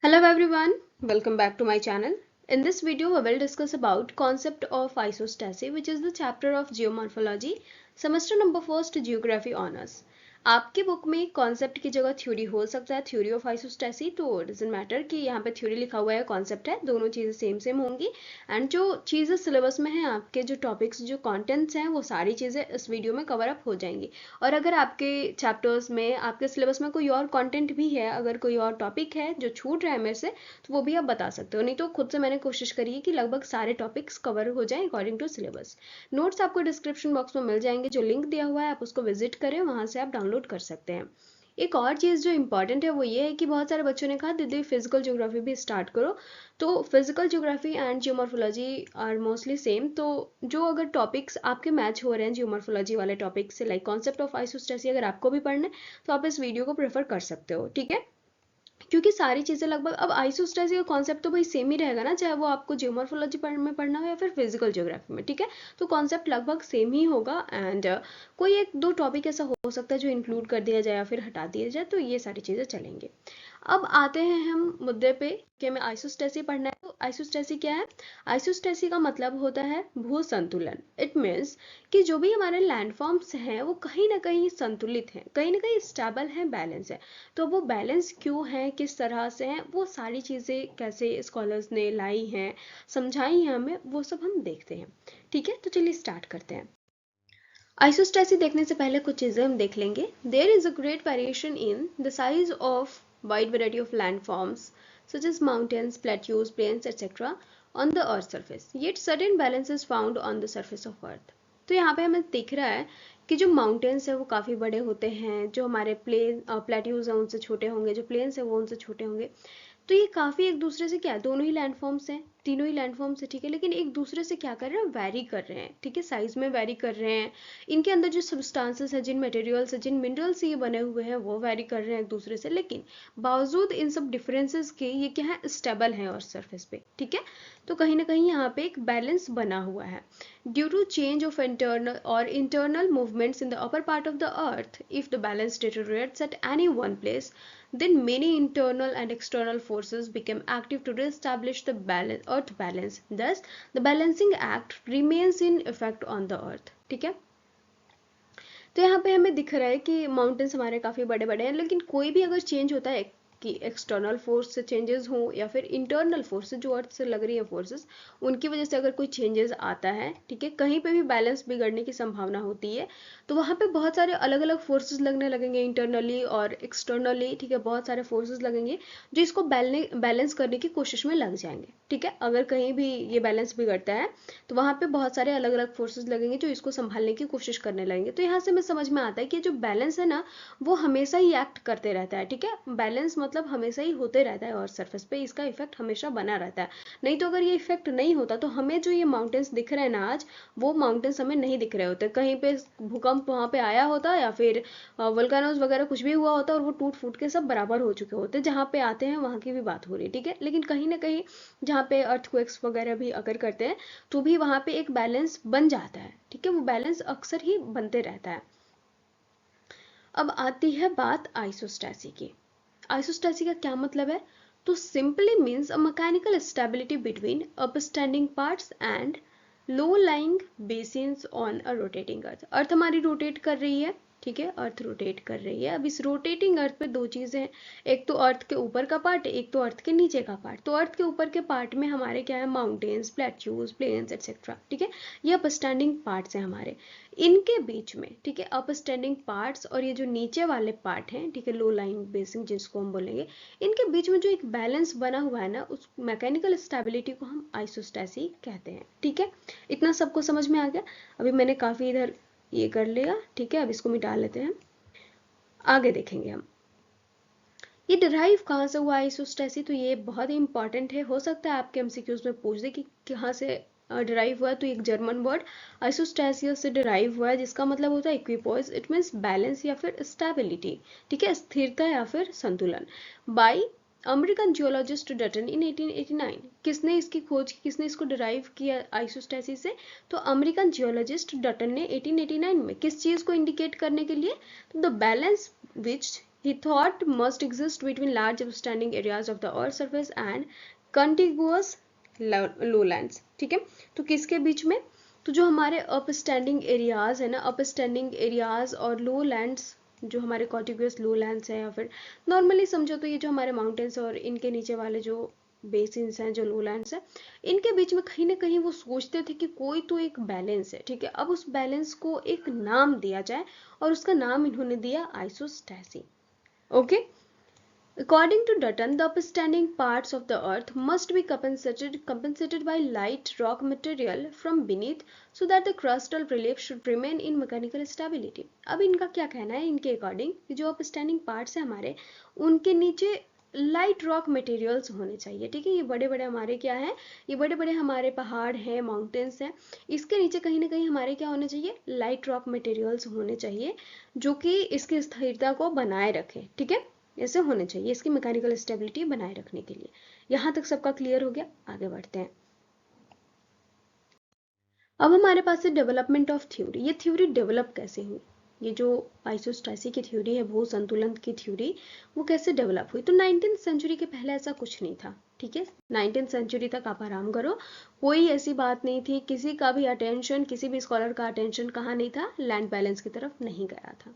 Hello everyone, welcome back to my channel. In this video, we will discuss about concept of isostasy, which is the chapter of geomorphology, semester number 1st geography honors. आपकी book में concept की जगह theory हो सकता है, theory of isostasy, तो doesn't matter कि यहाँ पे थ्योरी लिखा हुआ है कॉन्सेप्ट है, दोनों चीज़ें सेम सेम होंगी। एंड जो चीज़ें सिलेबस में हैं, आपके जो टॉपिक्स जो कंटेंट्स हैं, वो सारी चीज़ें इस वीडियो में कवर अप हो जाएंगी। और अगर आपके चैप्टर्स में, आपके सिलेबस में कोई और कंटेंट भी है, अगर कोई और टॉपिक है जो छूट रहा है मेरे से, तो वो भी आप बता सकते हो। नहीं तो खुद से मैंने कोशिश करी है कि लगभग सारे टॉपिक्स कवर हो जाएं अकॉर्डिंग टू सिलेबस। नोट्स आपको डिस्क्रिप्शन बॉक्स में मिल जाएंगे, जो लिंक दिया हुआ है आप उसको विजिट करें, वहां से आप डाउनलोड कर सकते हैं। एक और चीज़ जो इम्पॉर्टेंट है वो ये है कि बहुत सारे बच्चों ने कहा दीदी फिजिकल ज्योग्राफी भी स्टार्ट करो। तो physical geography and geomorphology are mostly same. तो जो अगर टॉपिक्स आपके मैच हो रहे हैं जियोमॉर्फोलॉजी वाले टॉपिक से, लाइक कॉन्सेप्ट ऑफ आइसोस्टेसी, अगर आपको भी पढ़ना है तो आप इस वीडियो को प्रेफर कर सकते हो, ठीक है। क्योंकि सारी चीज़ें लगभग, अब आइसोस्टेसी का कॉन्सेप्ट तो भाई सेम ही रहेगा ना, चाहे वो आपको जियोमॉर्फोलॉजी में पढ़ना हो या फिर फिजिकल ज्योग्राफी में, ठीक है। तो कॉन्सेप्ट लगभग सेम ही होगा। एंड कोई एक दो टॉपिक ऐसा हो सकता है जो इंक्लूड कर दिया जाए या फिर हटा दिया जाए, तो ये सारी चीज़ें चलेंगे। अब आते हैं हम मुद्दे पे कि हमें आइसोस्टेसी पढ़ना है। तो आइसोस्टेसी क्या है? आइसोस्टेसी का मतलब होता है भू संतुलन। इट मीन्स कि जो भी हमारे लैंडफॉर्म्स हैं वो कहीं ना कहीं संतुलित हैं, कहीं ना कहीं स्टेबल हैं, बैलेंस है। तो वो बैलेंस क्यों है, किस तरह से हैं, वो सारी चीज़ें कैसे स्कॉलर्स ने लाई हैं, समझाई हैं हमें, वो सब हम देखते हैं, ठीक है। तो चलिए स्टार्ट करते हैं। आइसोस्टेसी देखने से पहले कुछ चीज़ें हम देख लेंगे। There is a great variation in the size of wide variety of landforms such as mountains, plateaus, plains, etc. on the earth surface. Yet certain balance is found on the surface of earth. तो यहाँ पे हमें दिख रहा है कि जो mountains है वो काफ़ी बड़े होते हैं, जो हमारे प्लेट्यूज हैं उनसे छोटे होंगे, जो प्लेन्स हैं वो उनसे छोटे होंगे। तो ये काफ़ी एक दूसरे से क्या है, दोनों ही लैंडफॉर्म्स हैं, तीनों ही लैंडफॉर्म्स है, ठीक है, लेकिन एक दूसरे से क्या कर रहे हैं, वैरी कर रहे हैं, ठीक है, साइज में वैरी कर रहे हैं। इनके अंदर जो सब्सटेंसेस है, जिन मटेरियल्स है, जिन मिनरल्स से ये बने हुए हैं, वो वैरी कर रहे हैं एक दूसरे से, लेकिन बावजूद इन सब डिफरेंसेस के ये क्या है, स्टेबल है और सरफेस पे, ठीक है। तो कहीं ना कहीं यहाँ पे एक बैलेंस बना हुआ है। Due to change of internal movements in the upper part of the earth, if the balance deteriorates at any one place, then many internal and external forces become active to re-establish the earth balance. Thus the balancing act remains in effect on the earth, ठीक है। तो यहाँ पे हमें दिख रहा है कि माउंटेन्स हमारे काफ़ी बड़े बड़े हैं, लेकिन कोई भी अगर चेंज होता है कि एक्सटर्नल फोर्स से चेंजेस हों या फिर इंटरनल फोर्स जो अर्थ से लग रही है फोर्सेस, उनकी वजह से अगर कोई चेंजेस आता है, ठीक है, कहीं पे भी बैलेंस बिगड़ने की संभावना होती है, तो वहाँ पे बहुत सारे अलग अलग फोर्सेस लगने लगेंगे इंटरनली और एक्सटर्नली, ठीक है, बहुत सारे फोर्सेस लगेंगे जो इसको बैलेंस करने की कोशिश में लग जाएंगे, ठीक है। अगर कहीं भी ये बैलेंस बिगड़ता है तो वहाँ पे बहुत सारे अलग अलग फोर्सेस लगेंगे जो इसको संभालने की कोशिश करने लगेंगे। तो यहाँ से हमें समझ में आता है कि जो बैलेंस है ना, वो हमेशा ही एक्ट करते रहता है, ठीक है। बैलेंस मतलब हमेशा ही होते रहता है और सरफेस पे इसका इफेक्ट हमेशा बना रहता है। नहीं तो अगर ये इफेक्ट नहीं होता तो हमें जो ये माउंटेन्स दिख रहे हैं ना आज, वो माउंटेन्स हमें नहीं दिख रहे होते। कहीं पे भूकंप वहाँ पे आया होता या फिर वोल्केनोज वगैरह कुछ भी हुआ होता और वो टूट फूट के सब बराबर हो चुके होते, जहाँ पे आते हैं वहाँ की भी बात हो रही है, ठीक है। लेकिन कहीं ना कहीं जहाँ पे अर्थक्वेक्स वगैरह भी अगर करते हैं तो भी वहाँ पे एक बैलेंस बन जाता है, ठीक है, वो बैलेंस अक्सर ही बनते रहता है। अब आती है बात आइसोस्टेसी की। आइसोस्टेसी का क्या मतलब है? तो simply means a mechanical stability between upstanding parts and low lying basins on a rotating earth. Earth हमारी रोटेट कर रही है, ठीक है, अर्थ रोटेट कर रही है। अब इस रोटेटिंग अर्थ पे दो चीजें हैं, एक तो अर्थ के ऊपर का पार्ट, एक तो अर्थ के नीचे का पार्ट। तो अर्थ के ऊपर के पार्ट में हमारे क्या है, माउंटेन्स, प्लेट्यूज, प्लेन्स एक्सेट्रा, ठीक है, ये अपस्टैंडिंग पार्ट्स हैं हमारे। इनके बीच में, ठीक है, अपस्टैंडिंग पार्ट्स और ये जो नीचे वाले पार्ट हैं, ठीक है, लो लाइंग बेसिन जिसको हम बोलेंगे, इनके बीच में जो एक बैलेंस बना हुआ है ना, उस मैकेनिकल स्टेबिलिटी को हम आइसोस्टेसी कहते हैं, ठीक है। इतना सबको समझ में आ गया? अभी मैंने काफी इधर ये कर लिया, ठीक है, अब इसको मिटा लेते हैं, आगे देखेंगे हम। ये डिराइव कहाँ से हुआ आइसोस्टेसी? तो ये बहुत ही इंपॉर्टेंट है, हो सकता है आपके एमसीक्यूज में पूछ दे कि कहाँ से डिराइव हुआ है। तो एक जर्मन वर्ड आइसोस्टेसियस से डिराइव हुआ है, जिसका मतलब होता है इक्विपोइस। इट मीन्स बैलेंस या फिर स्टेबिलिटी, ठीक है, स्थिरता या फिर संतुलन। बाई अमेरिकन जियोलॉजिस्ट डटन इन 1889। किसने इसकी खोज की, किसने इसको डिराइव किया आइसोस्टेसी से? तो अमेरिकन जियोलॉजिस्ट डटन ने 1889 में, किस चीज को इंडिकेट करने के लिए? The balance which he thought must exist between large upstanding areas of the earth surface and contiguous lowlands. ठीक है, तो किसके बीच में, तो जो हमारे अपस्टैंडिंग एरियाज है ना, अपस्टैंडिंग एरियाज और लोलैंड्स, जो हमारे कॉन्टिग्यूअस लोलैंड्स है, या फिर नॉर्मली समझो तो ये जो हमारे माउंटेन्स और इनके नीचे वाले जो बेसिन्स हैं, जो लोलैंड्स हैं, इनके बीच में कहीं ना कहीं वो सोचते थे कि कोई तो एक बैलेंस है। ठीक है, अब उस बैलेंस को एक नाम दिया जाए, और उसका नाम इन्होंने दिया isostasy. Okay, according to Dutton, the upstanding parts of the earth must be compensated by light rock material from beneath so that the crustal relief should remain in mechanical stability. अब इनका क्या कहना है, इनके अकॉर्डिंग जो upstanding parts है हमारे, उनके नीचे लाइट रॉक मटेरियल्स होने चाहिए। ठीक है, ये बड़े बड़े हमारे क्या है, ये बड़े बड़े हमारे पहाड़ हैं, माउंटेन्स हैं, इसके नीचे कहीं ना कहीं हमारे क्या होने चाहिए, लाइट रॉक मटेरियल्स होने चाहिए, जो कि इसकी स्थिरता को बनाए रखे। ठीक है, ऐसे होने चाहिए इसकी मैकेनिकल स्टेबिलिटी बनाए रखने के लिए। यहां तक सबका क्लियर हो गया, आगे बढ़ते हैं। अब हमारे पास है डेवलपमेंट ऑफ थ्योरी। ये थ्योरी डेवलप कैसे हुई, ये जो आइसोस्टैसी की थ्योरी है, भू संतुलन की थ्योरी, वो कैसे डेवलप हुई। तो 19th सेंचुरी के पहले ऐसा कुछ नहीं था। ठीक है, 19th सेंचुरी तक आप आराम करो, कोई ऐसी बात नहीं थी, किसी का भी अटेंशन, किसी भी स्कॉलर का अटेंशन कहाँ नहीं था, लैंड बैलेंस की तरफ नहीं गया था।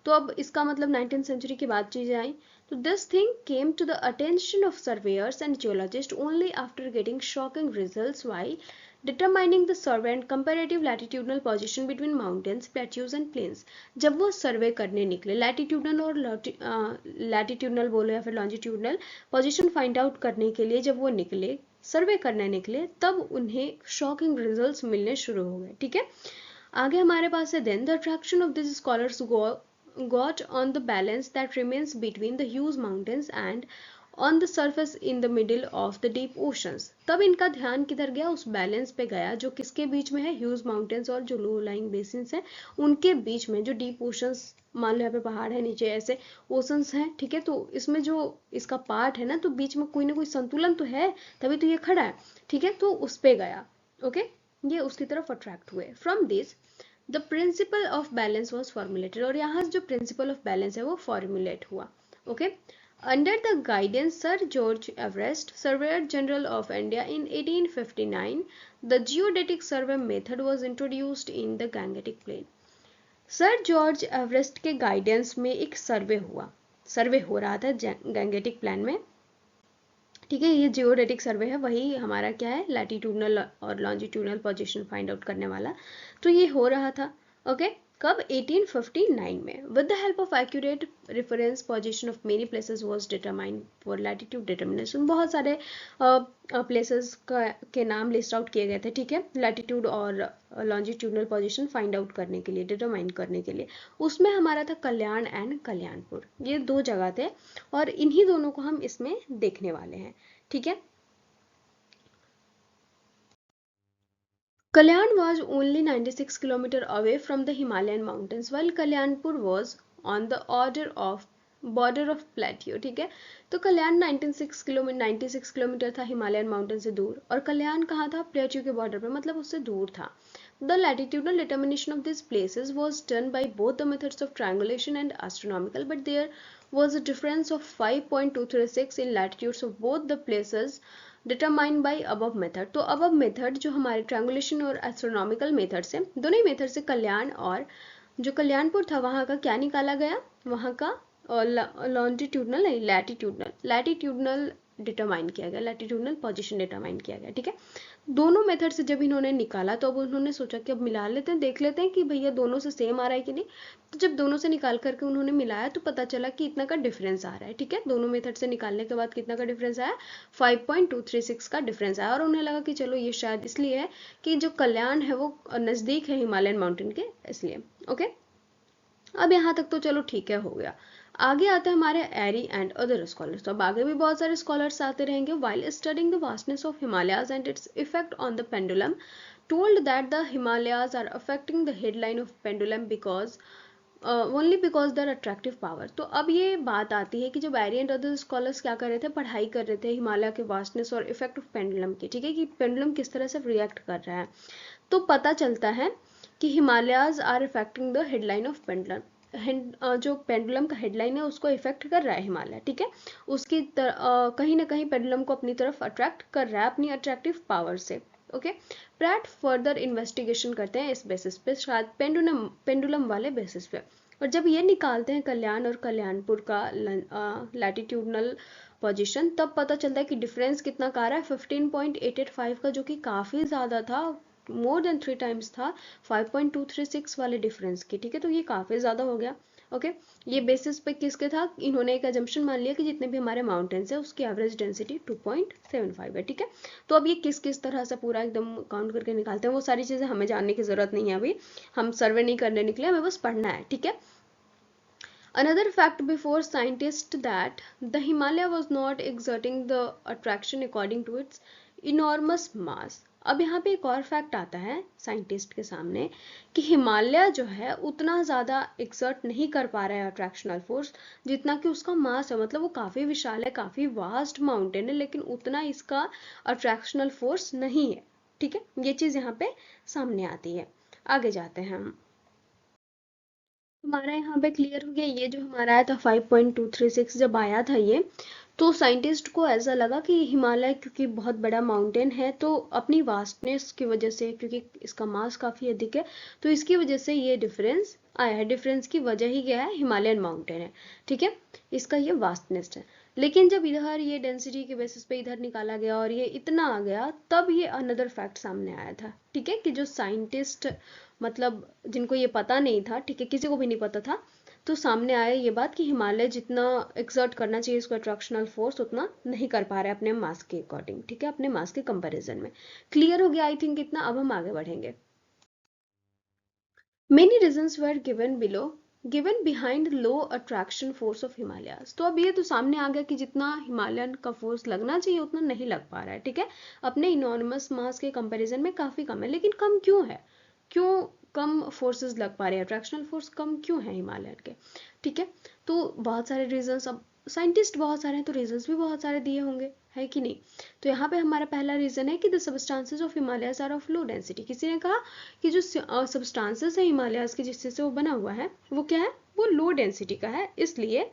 तो अब इसका मतलब 19th सेंचुरी की बात चीजें आई, तो this thing came to the attention of surveyors and geologist only after getting shocking results while determining the survey and comparative latitudinal position between mountains, plateaus and plains। जब वो सर्वे करने निकले, लैटिट्यूडनल और लैटिट्यूडनल बोलो या फिर लॉन्जिट्यूडनल पोजीशन फाइंड आउट करने के लिए जब वो निकले, सर्वे करने निकले, तब उन्हें शॉकिंग रिजल्ट्स मिलने शुरू हो गए। ठीक है, आगे हमारे पास है then the attraction of this scholars got on the balance that remains between the huge mountains and on the surface in the middle of the deep oceans। तब इनका ध्यान किधर गया, उस बैलेंस पे गया जो किसके बीच में है, ह्यूज माउंटेन्स और जो लो लाइंग बेसिन्स हैं उनके बीच में, जो डीप ओशंस, मान लो यहाँ पे पहाड़ है, नीचे ऐसे ओशंस हैं। ठीक है, तो इसमें जो इसका पार्ट है ना, तो बीच में कोई ना कोई संतुलन तो है, तभी तो ये खड़ा है। ठीक है, तो उस पे गया। ओके, ये उसकी तरफ अट्रैक्ट हुए। From this the principle of balance was formulated, और यहाँ जो प्रिंसिपल ऑफ बैलेंस है वो फॉर्मुलेट हुआ। Okay, under the guidance sir George Everest, surveyor general of India, in 1859 the geodetic survey method was introduced in the Gangetic plain. Sir George Everest के guidance में एक सर्वे हुआ, सर्वे हो रहा था गैंगेटिक प्लान में। ठीक है, ये जियोडेटिक सर्वे है, वही हमारा क्या है, लैटिट्यूडनल और लॉन्जिट्यूडनल पोजीशन फाइंड आउट करने वाला। तो ये हो रहा था। ओके, कब, 1859 में। With the help of accurate reference position of many places was determined for latitude determination. बहुत सारे प्लेसेस के नाम लिस्ट आउट किए गए थे। ठीक है, लैटिट्यूड और लॉन्जिट्यूडनल पोजीशन फाइंड आउट करने के लिए, डिटरमाइन करने के लिए। उसमें हमारा था कल्याण एंड कल्याणपुर, ये दो जगह थे, और इन्हीं दोनों को हम इसमें देखने वाले हैं। ठीक है, Kalyan was only 96 km away from the Himalayan mountains, while Kalyanpur was on the border of plateau। ठीक है, तो कल्याण 96 किलोमीटर था हिमालयन माउंटेन से दूर, और कल्याण कहाँ था, प्लेट्यू के बॉर्डर पे, मतलब उससे दूर था। The latitudinal determination of these places was done by both the methods of triangulation and astronomical, but there was a difference of 5.236 in latitudes of both the places determined by above method. तो above method जो हमारे triangulation और astronomical method से, दोनों ही method से कल्याण और जो कल्याणपुर था वहाँ का क्या निकाला गया, वहाँ का लॉन्जिट्यूडनल नहीं, लैटिट्यूडनल डिटरमाइन किया गया, लैटिट्यूडनल पोजीशन डिटरमाइन किया गया। ठीक है, दोनों मेथड से जब इन्होंने निकाला तो अब उन्होंने सोचा कि अब मिला लेते हैं, देख लेते हैं कि भैया दोनों से सेम आ रहा है कि नहीं। तो जब दोनों से निकाल करके उन्होंने मिलाया तो पता चला कि इतना का डिफरेंस आ रहा है। ठीक है, दोनों मेथड से निकालने के बाद कितना का डिफरेंस आया, 5.236 का डिफरेंस आया, और उन्हें लगा कि चलो ये शायद इसलिए है कि जो कल्याण है वो नज़दीक है हिमालयन माउंटेन के, इसलिए। ओके, अब यहाँ तक तो चलो ठीक है, हो गया। आगे आता है हमारे एरी एंड अदर स्कॉलर्स। तो अब आगे भी बहुत सारे स्कॉलर्स आते रहेंगे। While studying the vastness of Himalayas and its effect on the pendulum, told that the Himalayas are affecting the headline of pendulum because only because their attractive power. तो अब ये बात आती है कि जब एरी एंड अदर स्कॉलर्स क्या कर रहे थे, पढ़ाई कर रहे थे हिमालय के वास्टनेस और इफेक्ट ऑफ पेंडुलम की। ठीक है, कि पेंडुलम किस तरह से रिएक्ट कर रहा है, तो पता चलता है कि Himalayas are effecting the headline of pendulum. जो पेंडुलम का हेडलाइन है उसको इफेक्ट कर रहा है हिमालय, ठीक है। उसकी कहीं ना कहीं पेंडुलम को अपनी तरफ अट्रैक्ट कर रहा है अपनी अट्रैक्टिव पावर से। ओके, प्रैट फर्दर इन्वेस्टिगेशन करते हैं इस बेसिस पे, शायद पेंडुलम वाले बेसिस पे। और जब ये निकालते हैं कल्याण और कल्याणपुर का लैटिट्यूडनल पोजीशन, तब पता चलता है कि डिफरेंस कितना का रहा है, 15.885 का, जो कि काफ़ी ज़्यादा था, मोर देन 3 टाइम्स था 5.236 वाले डिफरेंस की, ठीक है। तो ये काफ़ी ज़्यादा हो गया। ओके, ये बेसिस पे किसके था, इन्होंने एक एजम्पशन मान लिया कि जितने भी हमारे माउंटेन्स है उसकी एवरेज डेंसिटी 2.75 है, ठीक है। तो अब ये किस किस तरह से पूरा एकदम काउंट करके निकालते हैं, वो सारी चीज़ें हमें जानने की ज़रूरत नहीं है अभी, हम सर्वे नहीं करने निकले, हमें बस पढ़ना है, ठीक है। Another fact before scientists that the Himalaya was not exerting the attraction according to its enormous mass. अब यहाँ पे एक और फैक्ट आता है साइंटिस्ट के सामने कि हिमालय जो है उतना ज़्यादा एक्सर्ट नहीं कर पा रहा है अट्रैक्शनल फोर्स जितना कि उसका मास है। मतलब वो काफ़ी विशाल है, काफ़ी वास्ट माउंटेन है, लेकिन उतना इसका अट्रैक्शनल फोर्स नहीं है, ठीक है। ये चीज़ यहाँ पे सामने आती है। आगे जाते हैं हम। हमारा यहाँ पे क्लियर हो गया, ये जो हमारा आया था 5.236 जब आया था ये, तो साइंटिस्ट को ऐसा लगा कि हिमालय क्योंकि बहुत बड़ा माउंटेन है तो अपनी वास्टनेस की वजह से, क्योंकि इसका मास काफ़ी अधिक है, तो इसकी वजह से ये डिफरेंस आया है। डिफरेंस की वजह ही क्या है, हिमालयन माउंटेन है, ठीक है, इसका ये वास्टनेस है। लेकिन जब इधर ये डेंसिटी के बेसिस पे इधर निकाला गया और ये इतना आ गया, तब ये अनदर फैक्ट सामने आया था, ठीक है, कि जो साइंटिस्ट मतलब जिनको ये पता नहीं था, ठीक है, किसी को भी नहीं पता था, तो सामने आया ये बात कि हिमालय जितना एक्सर्ट करना चाहिए इसको अट्रैक्शनल फोर्स उतना नहीं कर पा रहे अपने मास के अकॉर्डिंग, ठीक है, अपने मास के कंपैरिजन में। क्लियर हो गया आई थिंक इतना। अब हम आगे बढ़ेंगे। Many reasons were given behind low attraction force of Himalayas. तो अब ये तो सामने आ गया कि जितना हिमालयन का फोर्स लगना चाहिए उतना नहीं लग पा रहा है, ठीक है, अपने इनॉर्मस मास के कंपैरिजन में काफी कम है। लेकिन कम क्यों है, क्यों कम फोर्सेस लग पा रहे हैं, अट्रैक्शनल फोर्स कम क्यों है हिमालयन के, ठीक है। तो बहुत सारे रीजंस, अब साइंटिस्ट बहुत सारे हैं तो रीजंस भी बहुत सारे दिए होंगे, है कि नहीं। तो यहाँ पे हमारा पहला रीजन है कि the substances of Himalayas are of low density. किसी ने कहा कि जो सबस्टांसेस है हिमालयाज के जिससे से वो बना हुआ है वो क्या है, वो लो डेंसिटी का है, इसलिए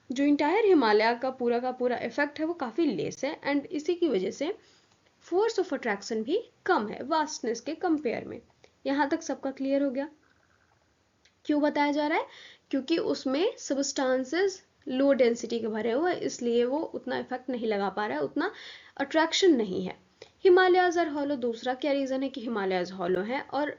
जो इंटायर हिमालय का पूरा इफेक्ट है वो काफ़ी लेस है, एंड इसी की वजह से फोर्स ऑफ अट्रैक्शन भी कम है वास्टनेस के कंपेयर में। यहाँ तक सबका क्लियर हो गया। क्यों बताया जा रहा है, क्योंकि उसमें सबस्टांसेस लो डेंसिटी के भरे हुए, इसलिए वो उतना इफेक्ट नहीं लगा पा रहा है, उतना अट्रैक्शन नहीं है। हिमालयाज आर हॉलो, दूसरा क्या रीजन है कि हिमालयाज हॉलो है और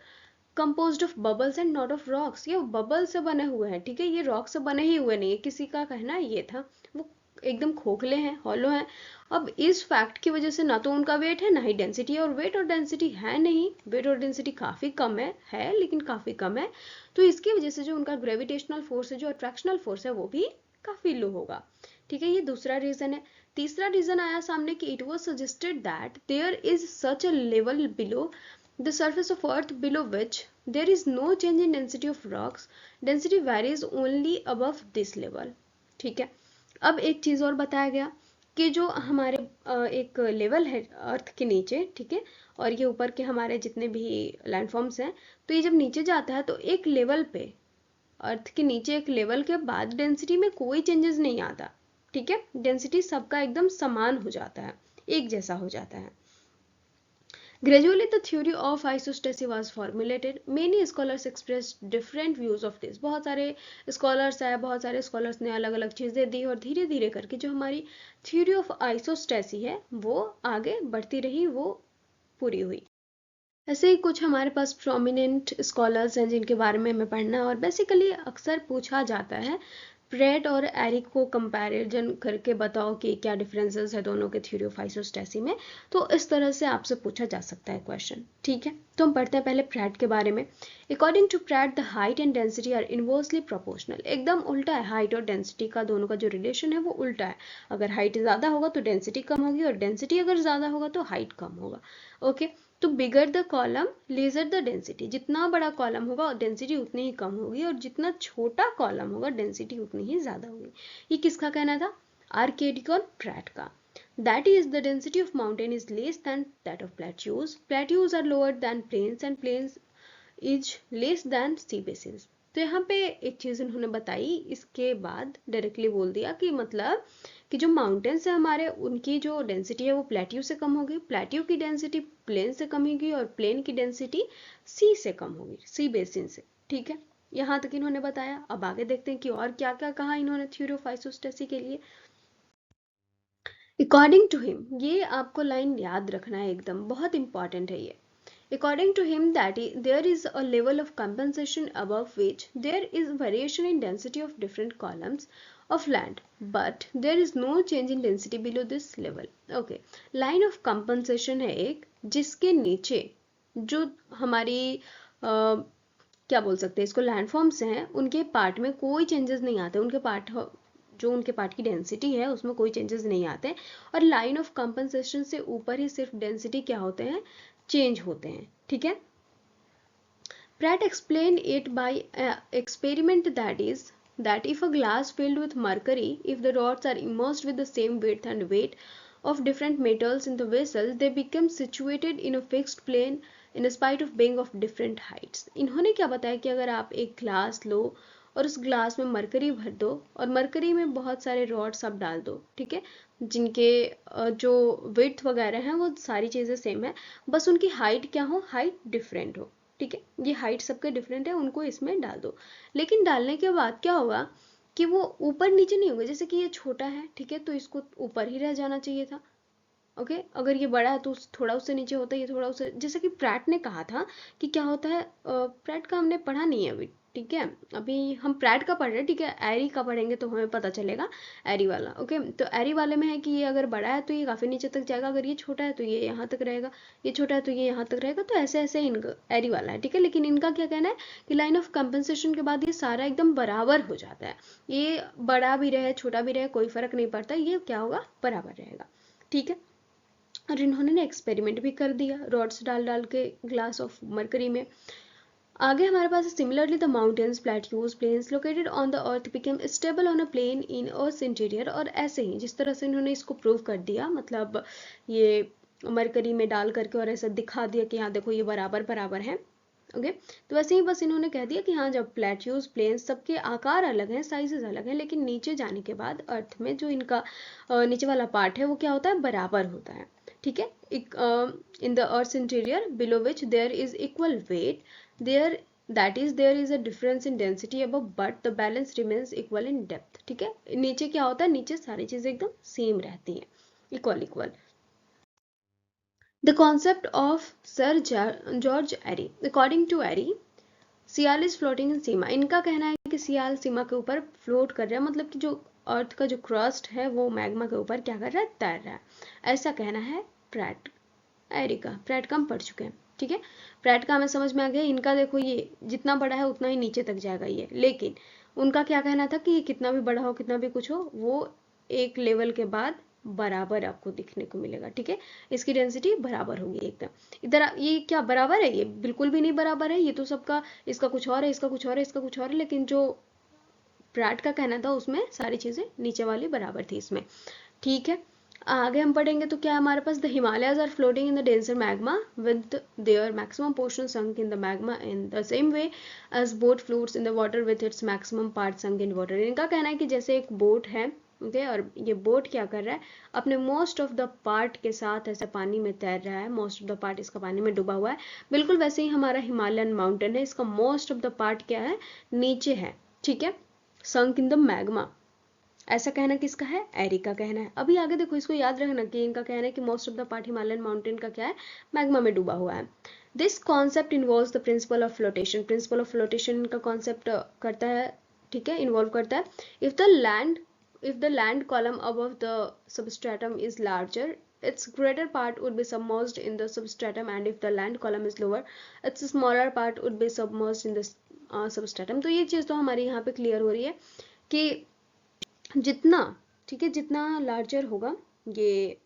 composed of bubbles and not of rocks. ये बबल से बने हुए हैं, ठीक है, ये रॉक से बने ही हुए नहीं है, किसी का कहना ये था, वो एकदम खोखले हैं, हॉलो हैं। अब इस फैक्ट की वजह से ना तो उनका वेट है ना ही डेंसिटी है, और वेट और डेंसिटी है नहीं, वेट और डेंसिटी काफ़ी कम है लेकिन काफ़ी कम है, तो इसकी वजह से जो उनका ग्रेविटेशनल फोर्स है, जो अट्रैक्शनल फोर्स है, वो भी काफ़ी लो होगा, ठीक है। ये दूसरा रीज़न है। तीसरा रीज़न आया सामने कि it was suggested that there is such a level below the surface of earth below which there is no change in density of rocks, density varies only above this level, ठीक है। अब एक चीज और बताया गया कि जो हमारे एक लेवल है अर्थ के नीचे, ठीक है, और ये ऊपर के हमारे जितने भी लैंडफॉर्म्स हैं, तो ये जब नीचे जाता है तो एक लेवल पे, अर्थ के नीचे एक लेवल के बाद डेंसिटी में कोई चेंजेस नहीं आता, ठीक है, डेंसिटी सबका एकदम समान हो जाता है, एक जैसा हो जाता है। Gradually, the theory of isostasy was formulated. Many scholars expressed different views of this. बहुत सारे स्कॉलर्स आए, बहुत सारे स्कॉलर्स ने अलग अलग चीज़ें दी, और धीरे धीरे करके जो हमारी थ्योरी ऑफ आइसोस्टेसी है वो आगे बढ़ती रही, वो पूरी हुई। ऐसे ही कुछ हमारे पास प्रोमिनेंट स्कॉलर्स हैं जिनके बारे में हमें पढ़ना है, और बेसिकली अक्सर पूछा जाता है प्रेट और एरिक को कंपैरिजन करके बताओ कि क्या डिफरेंसेस है दोनों के थ्योरी ऑफ आइसोस्टेसी में। तो इस तरह से आपसे पूछा जा सकता है क्वेश्चन, ठीक है। तो हम पढ़ते हैं पहले प्रेट के बारे में। According to Pratt the height and density are inversely proportional. एकदम उल्टा है, हाइट और डेंसिटी का दोनों का जो रिलेशन है वो उल्टा है। अगर हाइट ज़्यादा होगा तो डेंसिटी कम होगी, और डेंसिटी अगर ज़्यादा होगा तो हाइट कम होगा, ओके। तो bigger the column lesser the density, जितना बड़ा कॉलम होगा डेंसिटी उतनी ही कम होगी, और जितना छोटा कॉलम होगा डेंसिटी उतनी ही ज्यादा होगी। ये किसका कहना था, आर्केडिक और प्रैट का। That is, the density of mountain is less than that of plateaus. Plateaus are lower than plains and plains is less than sea basins. तो यहाँ पे एक चीज़ इन्होंने बताई, इसके बाद डायरेक्टली बोल दिया कि मतलब कि जो माउंटेन्स है हमारे, उनकी जो डेंसिटी है वो प्लेट्यू से कम होगी, प्लेट्यू की डेंसिटी प्लेन से कम होगी और प्लेन की डेंसिटी सी से कम होगी, सी बेसिन से। ठीक है, यहाँ तक इन्होंने बताया। अब आगे देखते हैं कि और क्या क्या कहा इन्होंने थ्योरी ऑफ आइसोस्टेसी के लिए। अकॉर्डिंग टू हिम, ये आपको लाइन याद रखना है एकदम, बहुत इंपॉर्टेंट है ये। According to him, there is a level of compensation above which there is variation in density of different columns of land, but there is no change in density below this level. Okay, line of compensation है एक, जिसके नीचे जो हमारी क्या बोल सकते हैं इसको, लैंडफॉर्म्स हैं, उनके पार्ट में कोई चेंजेस नहीं आते, उनके पार्ट जो उनके पार्ट की डेंसिटी है उसमें कोई चेंजेस नहीं आते, और लाइन ऑफ कंपनसेशन से ऊपर ही सिर्फ डेंसिटी क्या होते हैं, चेंज होते हैं। ठीक है, Pratt explained it by experiment, that if a glass filled with mercury, if the rods are immersed with the same width and weight of different metals in the vessel, they become situated in a fixed plane in spite of being of different heights. इन्होंने क्या बताया कि अगर आप एक glass लो और उस glass में मरकरी भर दो और मरकरी में बहुत सारे रॉड्स आप डाल दो, ठीक है, जिनके जो विड्थ वगैरह हैं वो सारी चीज़ें सेम है, बस उनकी हाइट क्या हो, हाइट डिफरेंट हो। ठीक है, ये हाइट सबके डिफरेंट है, उनको इसमें डाल दो। लेकिन डालने के बाद क्या होगा कि वो ऊपर नीचे नहीं होगा, जैसे कि ये छोटा है, ठीक है, तो इसको ऊपर ही रह जाना चाहिए था। ओके, अगर ये बड़ा है तो थोड़ा उससे नीचे होता है, ये थोड़ा उससे, जैसे कि प्रैट ने कहा था कि क्या होता है, प्रैट का हमने पढ़ा नहीं है अभी, ठीक है, अभी हम प्रैट का पढ़ रहे हैं, ठीक है, एरी का पढ़ेंगे तो हमें पता चलेगा एरी वाला। ओके, तो एरी वाले में है कि ये अगर बड़ा है तो ये काफ़ी नीचे तक जाएगा, अगर ये छोटा है तो ये यहाँ तक रहेगा, ये छोटा है तो ये यहाँ तक रहेगा, तो ऐसे ऐसे इनका एरी वाला है। ठीक है, लेकिन इनका क्या कहना है कि लाइन ऑफ कंपनसेशन के बाद ये सारा एकदम बराबर हो जाता है, ये बड़ा भी रहे छोटा भी रहे कोई फर्क नहीं पड़ता, ये क्या होगा, बराबर रहेगा। ठीक है, और इन्होंने ना एक्सपेरिमेंट भी कर दिया रॉड्स डाल डाल के ग्लास ऑफ मरकरी में। आगे हमारे पास similarly the mountains, plateaus, plains located on the earth became stable on a plane in earth interior. और ऐसे ही जिस तरह से इन्होंने इसको प्रूव कर दिया, मतलब ये मरकरी में डाल करके और ऐसा दिखा दिया कि हाँ देखो ये बराबर बराबर है। ओके, तो वैसे ही बस इन्होंने कह दिया कि हाँ जब प्लेट्यूज, प्लेन्स सबके आकार अलग हैं, साइजेस अलग हैं, लेकिन नीचे जाने के बाद अर्थ में जो इनका नीचे वाला पार्ट है वो क्या होता है, बराबर होता है। ठीक है, in the earth interior below which there is equal weight, there there is a difference in density above but the balance remains equal in depth. ठीक है, नीचे क्या होता है, नीचे सारी चीजें एकदम सेम रहती हैं, equal equal. The concept of Sir George Airy. According to Airy, sial is floating in sima. इनका कहना है कि सियाल सीमा के ऊपर फ्लोट कर रहा है, मतलब कि जो अर्थ का जो क्रस्ट है वो मैग्मा के ऊपर क्या कर रहा है, तैर रहा है, ऐसा कहना है प्रैट एरी का। प्रैट का हम पढ़ चुके हैं। ठीक है, प्रैट का हमें समझ में आ गया। इनका देखो ये जितना बड़ा है उतना ही नीचे तक जाएगा ये, लेकिन उनका क्या कहना था कि ये कितना भी बड़ा हो कितना भी कुछ हो, वो एक लेवल के बाद बराबर आपको दिखने को मिलेगा। ठीक है, इसकी डेंसिटी बराबर होगी एकदम। इधर ये क्या बराबर है, ये बिल्कुल भी नहीं बराबर है, ये तो सबका, इसका कुछ और है, इसका कुछ और है, इसका कुछ और है, लेकिन जो प्रैट का कहना था उसमें सारी चीजें नीचे वाली बराबर थी इसमें। ठीक है, आगे हम पढ़ेंगे तो क्या हमारे पास, the Himalayas are floating in the denser magma with their maximum portion sunk in the magma in the same way as boat floats in the water with its maximum part sunk in water. इनका कहना है कि जैसे एक boat है, okay, और ये boat क्या कर रहा है, अपने मोस्ट ऑफ द पार्ट के साथ ऐसे पानी में तैर रहा है, मोस्ट ऑफ द पार्ट इसका पानी में डूबा हुआ है। बिल्कुल वैसे ही हमारा हिमालयन माउंटेन है, इसका मोस्ट ऑफ द पार्ट क्या है, नीचे है। ठीक है, संक इन द मैग्मा, ऐसा कहना किसका है, एरी का कहना है। अभी आगे देखो, इसको याद रखना कि इनका कहना है कि most of the part Himalayan mountain का क्या है, मैग्मा में डूबा हुआ है। This concept involves the principle of flotation. Principle of flotation का कॉन्सेप्ट करता है, ठीक है, इन्वॉल्व करता है। If the land column above the substratum is larger, its greater part would be submerged in the substratum, and if the land column is lower, its smaller part would be submerged in the substratum। तो ये चीज़ तो हमारी यहाँ पे clear हो रही है कि जितना, ठीक है, जितना लार्जर होगा ये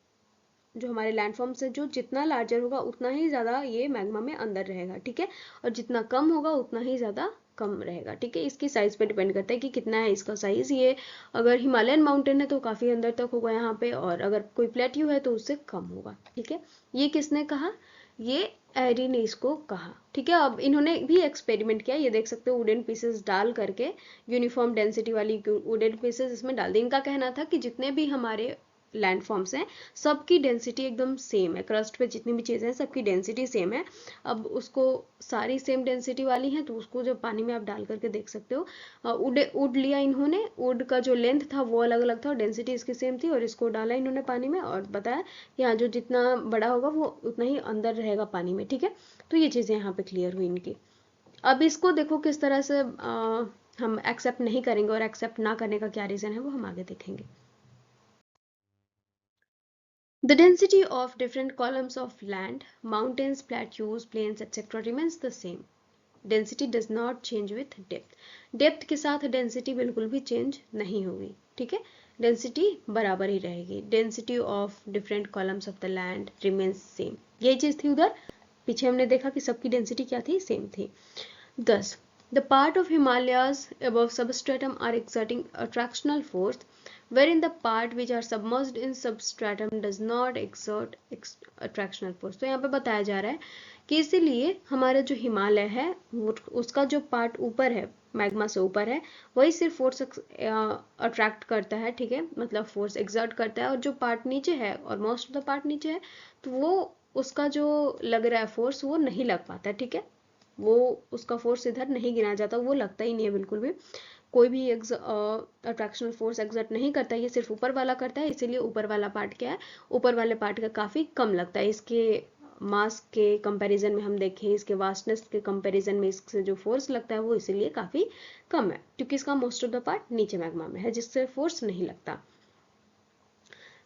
जो हमारे लैंडफॉर्म से, जो जितना लार्जर होगा उतना ही ज़्यादा ये मैग्मा में अंदर रहेगा। ठीक है, और जितना कम होगा उतना ही ज़्यादा कम रहेगा। ठीक है, इसकी साइज पे डिपेंड करता है कि कितना है इसका साइज। ये अगर हिमालयन माउंटेन है तो काफ़ी अंदर तक होगा यहाँ पे, और अगर कोई प्लेट्यू है तो उससे कम होगा। ठीक है, ये किसने कहा, ये एरी ने इसको कहा। ठीक है, अब इन्होंने भी एक्सपेरिमेंट किया, ये देख सकते हो वुडन पीसेस डाल करके, यूनिफॉर्म डेंसिटी वाली वुडन पीसेस इसमें डाल दी। इनका कहना था कि जितने भी हमारे लैंडफॉर्म्स हैं सबकी डेंसिटी एकदम सेम है, क्रस्ट पे जितनी भी चीज़ें हैं सबकी डेंसिटी सेम है। अब उसको सारी सेम डेंसिटी वाली हैं तो उसको जब पानी में आप डाल करके देख सकते हो। वुड लिया इन्होंने, वुड का जो लेंथ था वो अलग अलग था और डेंसिटी इसकी सेम थी, और इसको डाला इन्होंने पानी में और बताया कि हाँ जो जितना बड़ा होगा वो उतना ही अंदर रहेगा पानी में। ठीक है, तो ये चीज़ें यहाँ पे क्लियर हुई इनकी। अब इसको देखो किस तरह से हम एक्सेप्ट नहीं करेंगे और एक्सेप्ट ना करने का क्या रीज़न है वो हम आगे देखेंगे। The density of different columns of land, mountains, plateaus, plains, etc. remains the same. Density does not change with depth. Depth के साथ density बिल्कुल भी change नहीं होगी। ठीक है, density बराबर ही रहेगी। Density of different columns of the land remains same. यही चीज़ थी उधर, पीछे हमने देखा कि सबकी density क्या थी, same थी। Thus, the part of Himalayas above substratum are exerting attractional force, wherein the part which are submerged in substratum does not exert attractional force. तो यहाँ पे बताया जा रहा है कि इसीलिए हमारा जो हिमालय है उसका जो पार्ट ऊपर है, मैग्मा से ऊपर है, वही सिर्फ फोर्स अट्रैक्ट करता है। ठीक है, मतलब फोर्स एक्सर्ट करता है, और जो पार्ट नीचे है और मोस्ट ऑफ द पार्ट नीचे है तो वो उसका जो लग रहा है फोर्स वो नहीं लग पाता। ठीक है, वो उसका फोर्स इधर नहीं गिना जाता, वो लगता ही नहीं है बिल्कुल भी। कोई भी अट्रैक्शनल फोर्स एक्सर्ट नहीं करता, ये सिर्फ ऊपर वाला करता है, इसीलिए ऊपर वाला पार्ट क्या है, ऊपर वाले पार्ट का काफ़ी कम लगता है। इसके मास के कंपैरिजन में हम देखें, इसके वास्टनेस के कंपैरिजन में इससे जो फोर्स लगता है वो इसीलिए काफ़ी कम है, क्योंकि इसका मोस्ट ऑफ द पार्ट नीचे मैग्मा में है जिससे फोर्स नहीं लगता।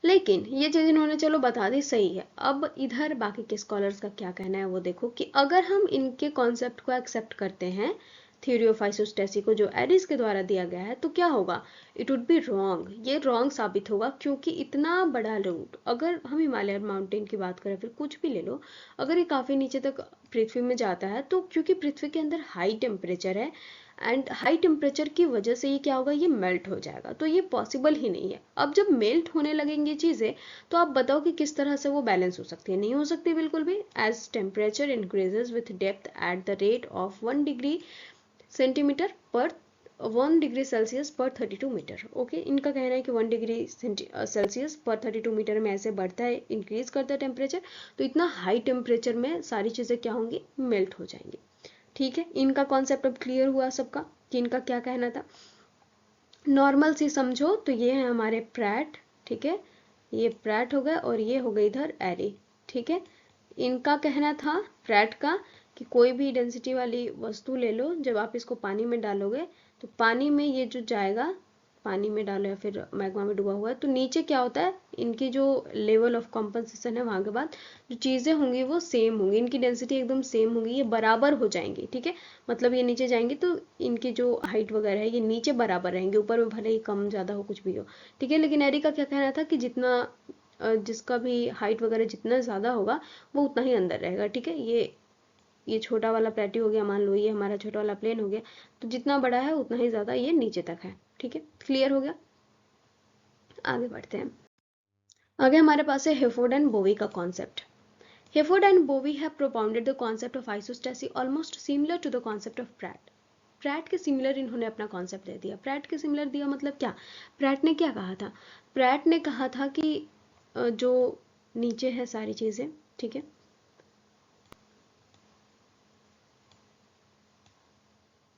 लेकिन ये चीज़ इन्होंने चलो बता दी, सही है। अब इधर बाकी के स्कॉलर्स का क्या कहना है वो देखो, कि अगर हम इनके कॉन्सेप्ट को एक्सेप्ट करते हैं, थ्योरी ऑफ आइसोस्टेसी को जो एरिस के द्वारा दिया गया है, तो क्या होगा, इट वुड बी रॉन्ग। ये रॉन्ग साबित होगा, क्योंकि इतना बड़ा रूट, अगर हम हिमालय माउंटेन की बात करें, फिर कुछ भी ले लो, अगर ये काफ़ी नीचे तक पृथ्वी में जाता है, तो क्योंकि पृथ्वी के अंदर हाई टेम्परेचर है, एंड हाई टेम्परेचर की वजह से ये क्या होगा, ये मेल्ट हो जाएगा, तो ये पॉसिबल ही नहीं है। अब जब मेल्ट होने लगेंगी चीज़ें, तो आप बताओ कि किस तरह से वो बैलेंस हो सकती है, नहीं हो सकती बिल्कुल भी। As temperature increases with depth at the rate of 1 degree centimetre per 1 degree Celsius पर 32 मीटर। ओके, इनका कहना है कि 1 डिग्री सेल्सियस पर 32 मीटर में ऐसे बढ़ता है, इंक्रीज करता है टेम्परेचर, तो इतना हाई टेम्परेचर में सारी चीज़ें क्या होंगी, मेल्ट हो जाएंगी। ठीक है, इनका कॉन्सेप्ट अब क्लियर हुआ सबका कि इनका क्या कहना था। नॉर्मल सी समझो तो ये है हमारे प्रैट। ठीक है, ये प्रैट हो गए और ये हो गई इधर एरी। ठीक है, इनका कहना था प्रैट का कि कोई भी डेंसिटी वाली वस्तु ले लो, जब आप इसको पानी में डालोगे तो पानी में ये जो जाएगा, पानी में डालो या फिर मैग्मा में डूबा हुआ है, तो नीचे क्या होता है, इनकी जो लेवल ऑफ कॉम्पनसेशन है वहाँ के बाद जो चीज़ें होंगी वो सेम होंगी, इनकी डेंसिटी एकदम सेम होगी, ये बराबर हो जाएंगी। ठीक है, मतलब ये नीचे जाएंगी तो इनकी जो हाइट वगैरह है ये नीचे बराबर रहेंगे, ऊपर में भले ही कम ज़्यादा हो कुछ भी हो। ठीक है, लेकिन एरी का क्या कहना था कि जितना जिसका भी हाइट वगैरह जितना ज़्यादा होगा वो उतना ही अंदर रहेगा। ठीक है, ये छोटा वाला प्लेट्यू हो गया, मान लो ये हमारा छोटा वाला प्लेन हो गया, तो जितना बड़ा है उतना ही ज़्यादा ये नीचे तक है। ठीक है, क्लियर हो गया, आगे बढ़ते हैं। आगे हमारे पास है हेफोर्ड एंड बोवी का concept. Hayford and Bowie have propounded the concept of isostasy almost similar to the concept of Pratt. Pratt के सिमिलर इन्होंने अपना कॉन्सेप्ट दे दिया। प्रैट के सिमिलर दिया मतलब क्या, प्रैट ने क्या कहा था, प्रैट ने कहा था कि जो नीचे है सारी चीज़ें, ठीक है,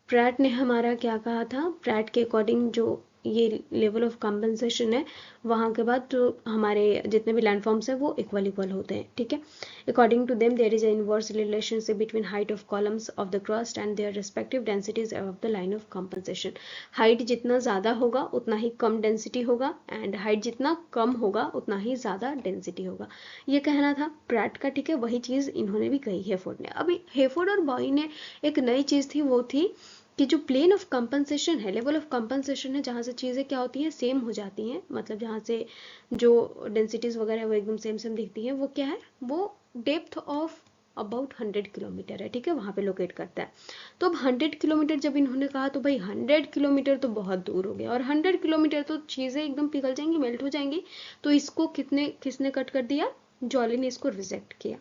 प्रैट ने हमारा क्या कहा था, प्रैट के अकॉर्डिंग जो ये लेवल ऑफ कंपनसेशन है, वहाँ के बाद जो हमारे जितने भी लैंडफॉर्म्स हैं वो इक्वल इक्वल होते हैं। ठीक है, according to them there is a inverse relationship between height of columns of the crust and their respective densities of the line of compensation. Height जितना ज़्यादा होगा उतना ही कम डेंसिटी होगा, एंड हाइट जितना कम होगा उतना ही ज़्यादा डेंसिटी होगा, ये कहना था प्रैट का। ठीक है, वही चीज़ इन्होंने भी कही हेफोर्ड ने। अभी हेफोर्ड और बॉय ने एक नई चीज़ थी, वो थी कि जो प्लेन ऑफ कंपनसेशन है, लेवल ऑफ कंपनसेशन है, जहाँ से चीज़ें क्या होती हैं, सेम हो जाती हैं, मतलब जहाँ से जो डेंसिटीज़ वगैरह है वो एकदम सेम सेम दिखती हैं, वो क्या है, वो डेप्थ ऑफ अबाउट 100 किलोमीटर है। ठीक है, वहाँ पे लोकेट करता है। तो अब 100 किलोमीटर जब इन्होंने कहा तो भाई 100 किलोमीटर तो बहुत दूर हो गया, और 100 किलोमीटर तो चीज़ें एकदम पिघल जाएंगी, मेल्ट हो जाएंगी। तो इसको किसने कट कर दिया, जॉली ने इसको रिजेक्ट किया।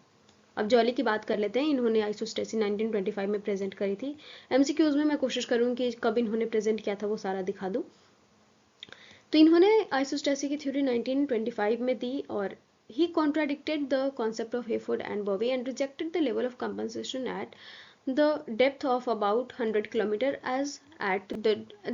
अब जॉली की बात कर लेते हैं। इन्होंने आइसोस्टेसी 1925 में प्रेजेंट करी थी। एमसीक्यूज में मैं कोशिश करूंगी कि कब इन्होंने प्रेजेंट किया था वो सारा दिखा दूं। तो इन्होंने आइसोस्टेसी की थ्योरी 1925 में दी और he contradicted the concept of Hayford and Bowie and rejected the level of compensation at the depth of about 100 km as at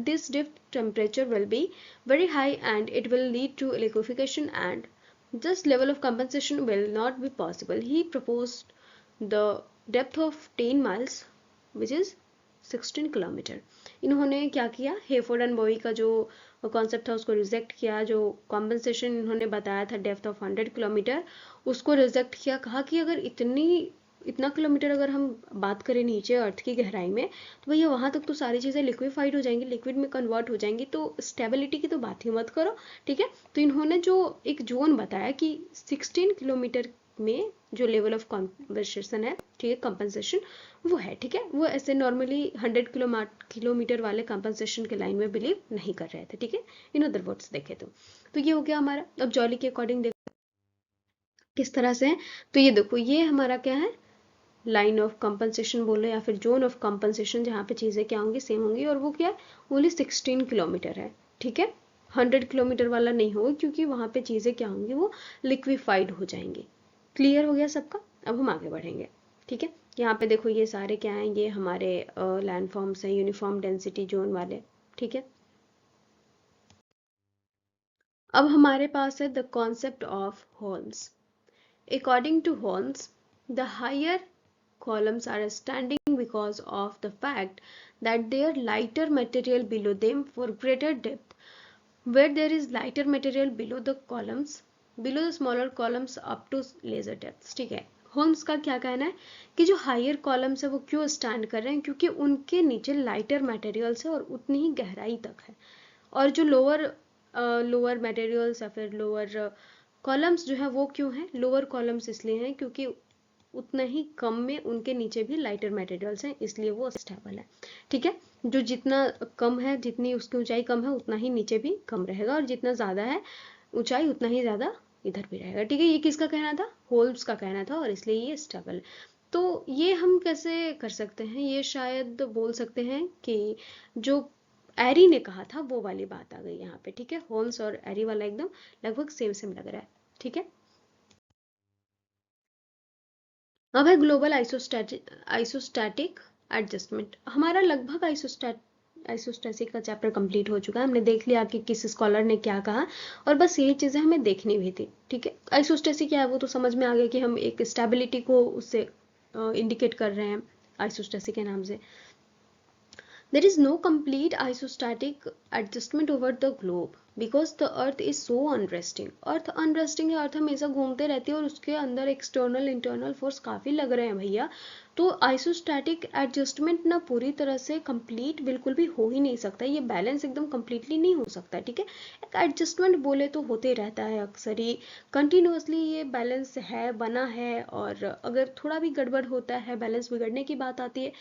this depth temperature will be very high and it will lead to liquefaction and this level of compensation will not be possible. He proposed the depth of 10 miles which is 16 kilometre. इन्होंने क्या किया, हेफोर्ड and Bowie का जो concept था उसको reject किया। जो compensation इन्होंने बताया था डेप्थ ऑफ 100 किलोमीटर उसको रिजेक्ट किया। कहा कि अगर इतना किलोमीटर अगर हम बात करें नीचे अर्थ की गहराई में तो भैया वहां तक तो सारी चीज़ें लिक्विफाइड हो जाएंगी, लिक्विड में कन्वर्ट हो जाएंगी, तो स्टेबिलिटी की तो बात ही मत करो। ठीक है, तो इन्होंने जो एक जोन बताया कि 16 किलोमीटर में जो लेवल ऑफ कॉन्वर्सेशन है, ठीक है, कंपनसेशन वो है। ठीक है, वो ऐसे नॉर्मली 100 किलोमीटर वाले कंपनसेशन के लाइन में बिलीव नहीं कर रहे थे। ठीक है, इन अदर वर्ड्स देखे तो ये हो गया हमारा। अब जॉली के अकॉर्डिंग देखो किस तरह से है। तो ये देखो, ये हमारा क्या है, लाइन ऑफ कंपनसेशन बोलो या फिर जोन ऑफ कंपनसेशन, जहाँ पे चीज़ें क्या होंगी, सेम होंगी। और वो क्या है, ओनली 16 किलोमीटर है। ठीक है, 100 किलोमीटर वाला नहीं होगा क्योंकि वहाँ पे चीज़ें क्या होंगी, वो लिक्विफाइड हो जाएंगी। क्लियर हो गया सबका? अब हम आगे बढ़ेंगे। ठीक है, यहाँ पे देखो ये सारे क्या हैं, ये हमारे लैंड फॉर्म्स हैं, यूनिफॉर्म डेंसिटी जोन वाले। ठीक है, अब हमारे पास है the concept of holes. According to Holmes, the higher columns are standing because of the fact that there are lighter material below them for greater depth. Where there is lighter material below the columns, below the smaller columns up to lesser depths. ठीक है, Holmes का क्या कहना है कि जो higher columns है वो क्यों स्टैंड कर रहे हैं, क्योंकि उनके नीचे लाइटर मटेरियल्स है और उतनी ही गहराई तक है। और जो लोअर मटेरियल्स या फिर लोअर कॉलम्स जो है वो क्यों है, लोअर कॉलम्स इसलिए हैं क्योंकि उतना ही कम में उनके नीचे भी लाइटर मटेरियल्स हैं, इसलिए वो स्टेबल है। ठीक है, जो जितना कम है, जितनी उसकी ऊंचाई कम है उतना ही नीचे भी कम रहेगा, और जितना ज़्यादा है ऊंचाई उतना ही ज़्यादा इधर भी रहेगा। ठीक है, ये किसका कहना था, होल्स का कहना था, और इसलिए ये स्टेबल। तो ये हम कैसे कर सकते हैं, ये शायद बोल सकते हैं कि जो एरी ने कहा था वो वाली बात आ गई यहाँ पे। ठीक है, होल्स और एरी वाला एकदम लगभग सेम सेम लग रहा है। ठीक है, अब है ग्लोबल आइसोस्टैटिक एडजस्टमेंट। हमारा लगभग आइसोस्टैटिक का चैप्टर कंप्लीट हो चुका है। हमने देख लिया कि किस स्कॉलर ने क्या कहा, और बस यही चीज़ें हमें देखनी भी थी। ठीक है, आइसोस्टैसी क्या है वो तो समझ में आ गया कि हम एक स्टेबिलिटी को उससे इंडिकेट कर रहे हैं आइसोस्टैसी के नाम से। There is no complete isostatic adjustment over the globe because the earth is so unresting. अर्थ अनरेस्टिंग है, अर्थ हमेशा घूमते रहती है और उसके अंदर एक्सटर्नल इंटरनल फोर्स काफ़ी लग रहे हैं भैया। तो आइसोस्टैटिक एडजस्टमेंट ना पूरी तरह से कंप्लीट बिल्कुल भी हो ही नहीं सकता, ये बैलेंस एकदम कंप्लीटली नहीं हो सकता। ठीक है, एक एडजस्टमेंट बोले तो होते रहता है अक्सर ही, कंटिन्यूसली ये बैलेंस है, बना है, और अगर थोड़ा भी गड़बड़ होता है, बैलेंस बिगड़ने की बात आती है,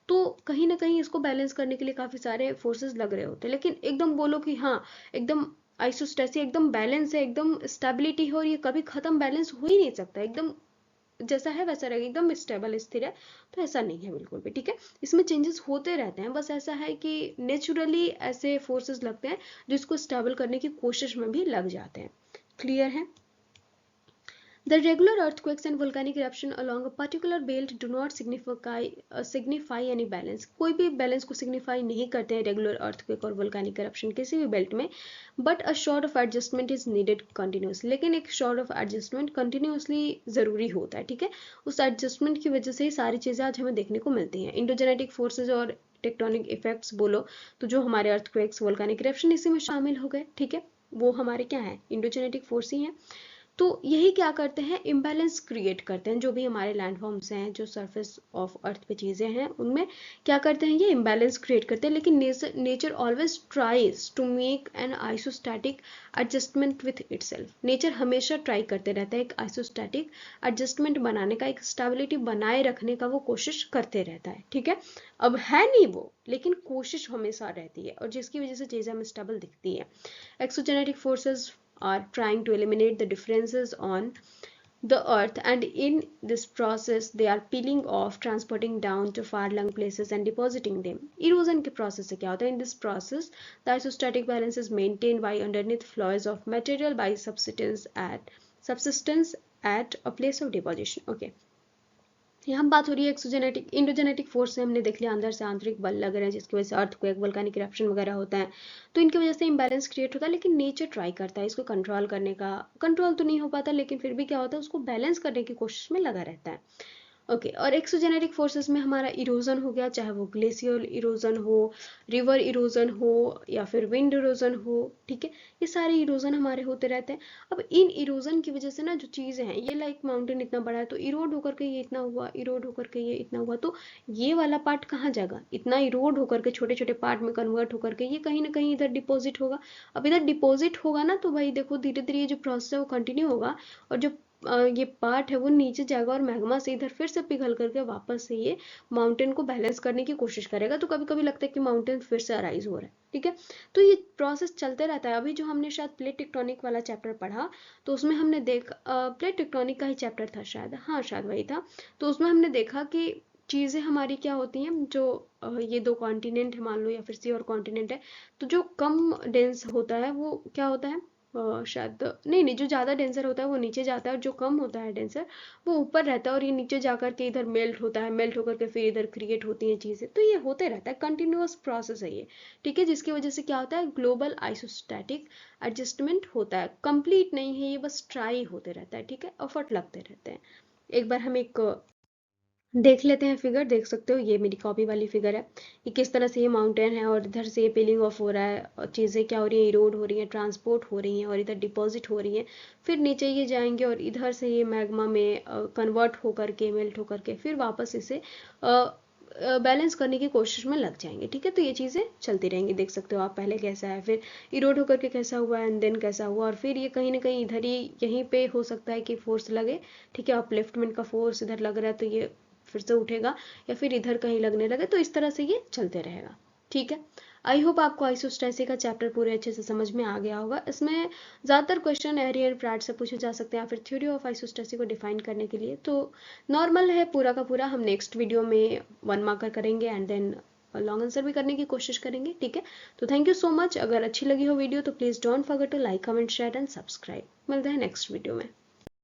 तो कहीं ना कहीं इसको बैलेंस करने के लिए काफी सारे फोर्सेस लग रहे होते हैं। लेकिन एकदम बोलो कि हाँ एकदम आइसोस्टेसी एकदम बैलेंस है, एकदम स्टेबिलिटी है, और ये कभी खत्म बैलेंस हो ही नहीं सकता, एकदम जैसा है वैसा रहेगा, एकदम स्टेबल स्थिर है, तो ऐसा नहीं है बिल्कुल भी। ठीक है, इसमें चेंजेस होते रहते हैं, बस ऐसा है कि नेचुरली ऐसे फोर्सेस लगते हैं जो इसको स्टेबल करने की कोशिश में भी लग जाते हैं। क्लियर है? The regular earthquakes and volcanic eruption along a particular belt do not signify any balance. कोई भी बैलेंस को सिग्निफाई नहीं करते हैं रेगुलर earthquake और volcanic eruption किसी भी बेल्ट में, but a short of adjustment is needed continuously. लेकिन एक short of adjustment continuously ज़रूरी होता है। ठीक है, उस adjustment की वजह से ही सारी चीज़ें आज हमें देखने को मिलती हैं। इंडोजेनेटिक फोर्सेज और टेक्टोनिक इफेक्ट्स बोलो तो जो हमारे अर्थक्वेक्स, वोल्केनिक इरप्शन इसी में शामिल हो गए। ठीक है, वो हमारे क्या है, इंडोजेनेटिक फोर्स ही हैं। तो यही क्या करते हैं, इम्बैलेंस क्रिएट करते हैं। जो भी हमारे लैंडफॉर्म्स हैं, जो सरफेस ऑफ अर्थ पे चीज़ें हैं, उनमें क्या करते हैं, ये इम्बैलेंस क्रिएट करते हैं। लेकिन nature always tries to make an isostatic adjustment with itself. Nature हमेशा ट्राई करते रहता है एक आइसोस्टैटिक एडजस्टमेंट बनाने का, एक स्टेबिलिटी बनाए रखने का वो कोशिश करते रहता है। ठीक है, अब है नहीं वो, लेकिन कोशिश हमेशा रहती है, और जिसकी वजह से चीज़ें हमें स्टेबल दिखती है। Exogenetic forces are trying to eliminate the differences on the earth, and in this process they are peeling off, transporting down to far flung places and depositing them. Erosion के process से क्या होता है? In this process the isostatic balance is maintained by underneath flows of material by subsistence at a place of deposition. Okay, यहाँ बात हो रही है एक्सोजेनेटिक इंडोजेनेटिक फोर्स से। हमने देख लिया अंदर से आंतरिक बल लग रहे हैं जिसकी वजह से अर्थक्वेक, वोल्केनिक इरप्शन वगैरह होता है, तो इनकी वजह से इम्बैलेंस क्रिएट होता है। लेकिन नेचर ट्राई करता है इसको कंट्रोल करने का, कंट्रोल तो नहीं हो पाता लेकिन फिर भी क्या होता है, उसको बैलेंस करने की कोशिश में लगा रहता है। ओके, और एक्सोजेनेटिक फोर्सेस में हमारा इरोजन हो गया, चाहे वो ग्लेशियल इरोजन हो, रिवर इरोजन हो या फिर विंड इरोजन हो, ठीक है, ये सारे इरोजन हमारे होते रहते हैं। अब इन इरोजन की वजह से ना जो चीज़ें हैं, ये लाइक माउंटेन इतना बड़ा है तो इरोड होकर के ये इतना हुआ, इरोड होकर के ये इतना हुआ, तो ये वाला पार्ट कहाँ जाएगा? इतना इरोड होकर के छोटे छोटे पार्ट में कन्वर्ट होकर के ये कहीं ना कहीं इधर डिपॉजिट होगा। अब इधर डिपॉजिट होगा ना तो भाई देखो धीरे धीरे ये जो प्रोसेस है वो कंटिन्यू होगा, और जो ये पार्ट है वो नीचे जाएगा और मैग्मा से इधर फिर से पिघल करके वापस से ये माउंटेन को बैलेंस करने की कोशिश करेगा। तो कभी कभी लगता है कि माउंटेन फिर से अराइज हो रहा है, ठीक है, तो ये प्रोसेस चलते रहता है। अभी जो हमने शायद प्लेट टेक्टोनिक वाला चैप्टर पढ़ा तो उसमें हमने प्लेट टेक्टोनिक का ही चैप्टर था शायद, हाँ शायद वही था। तो उसमें हमने देखा कि चीज़ें हमारी क्या होती हैं, जो ये दो कॉन्टिनेंट है मान लो या फिर सी और कॉन्टिनेंट है, तो जो कम डेंस होता है वो क्या होता है, शायद नहीं, जो ज़्यादा डेंसर होता है वो नीचे जाता है और जो कम होता है डेंसर वो ऊपर रहता है, और ये नीचे जाकर के इधर मेल्ट होता है, मेल्ट होकर के फिर इधर क्रिएट होती हैं चीज़ें। तो ये होते रहता है, कंटिन्यूअस प्रोसेस है ये, ठीक है, जिसकी वजह से क्या होता है, ग्लोबल आइसोस्टैटिक एडजस्टमेंट होता है। कंप्लीट नहीं है ये, बस ट्राई होते रहता है, ठीक है, एफर्ट लगते रहते हैं। एक बार हम एक देख लेते हैं फिगर, देख सकते हो ये मेरी कॉपी वाली फिगर है, ये किस तरह से ये माउंटेन है और इधर से ये पीलिंग ऑफ हो रहा है और चीज़ें क्या हो रही है, इरोड हो रही है, ट्रांसपोर्ट हो रही हैं और इधर डिपॉजिट हो रही है, फिर नीचे ये जाएंगे और इधर से ये मैग्मा में कन्वर्ट होकर के, मेल्ट होकर के फिर वापस इसे बैलेंस करने की कोशिश में लग जाएंगे, ठीक है। तो ये चीज़ें चलती रहेंगी, देख सकते हो आप पहले कैसा है, फिर इरोड होकर के कैसा हुआ एंड देन कैसा हुआ, और फिर ये कहीं ना कहीं इधर ही यहीं पे हो सकता है कि फोर्स लगे, ठीक है, अपलिफ्टमेंट का फोर्स इधर लग रहा है तो ये फिर से उठेगा या फिर इधर कहीं लगने लगे, तो इस तरह से ये चलते रहेगा, ठीक है। आई होप आपको आइसोस्टेसी का चैप्टर पूरे अच्छे से समझ में आ गया होगा। इसमें ज़्यादातर क्वेश्चन एरी एंड प्राट से पूछे जा सकते हैं या फिर थ्योरी ऑफ आइसोस्टेसी को डिफाइन करने के लिए, तो नॉर्मल है पूरा का पूरा। हम नेक्स्ट वीडियो में 1 मार्कर करेंगे एंड देन लॉन्ग आंसर भी करने की कोशिश करेंगे, ठीक है। तो थैंक यू सो मच। अगर अच्छी लगी हो वीडियो तो please don't forget to like, comment, share and subscribe. मिलते हैं नेक्स्ट वीडियो में।